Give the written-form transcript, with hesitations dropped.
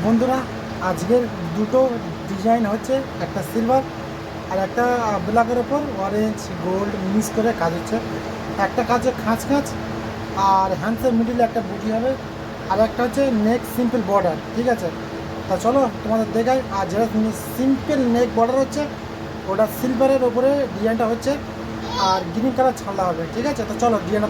বন্ধুরা, আজকের দুটো ডিজাইন হচ্ছে, একটা সিলভার আর একটা ব্ল্যাকের ওপর অরেঞ্জ গোল্ড মিক্স করে কাজ হচ্ছে। একটা কাজে খাঁচ খাঁচ আর হ্যান্ডসের মিডিলে একটা বুটি হবে, আর একটা হচ্ছে নেক সিম্পল বর্ডার। ঠিক আছে, তা চলো তোমাদের দেখাই। আর যেটা সিম্পল নেক বর্ডার হচ্ছে ওটা সিলভারের ওপরে ডিজাইনটা হচ্ছে, আর গ্রিন কালার ছাড়া হবে। ঠিক আছে, তো চলো ডিজাইনটা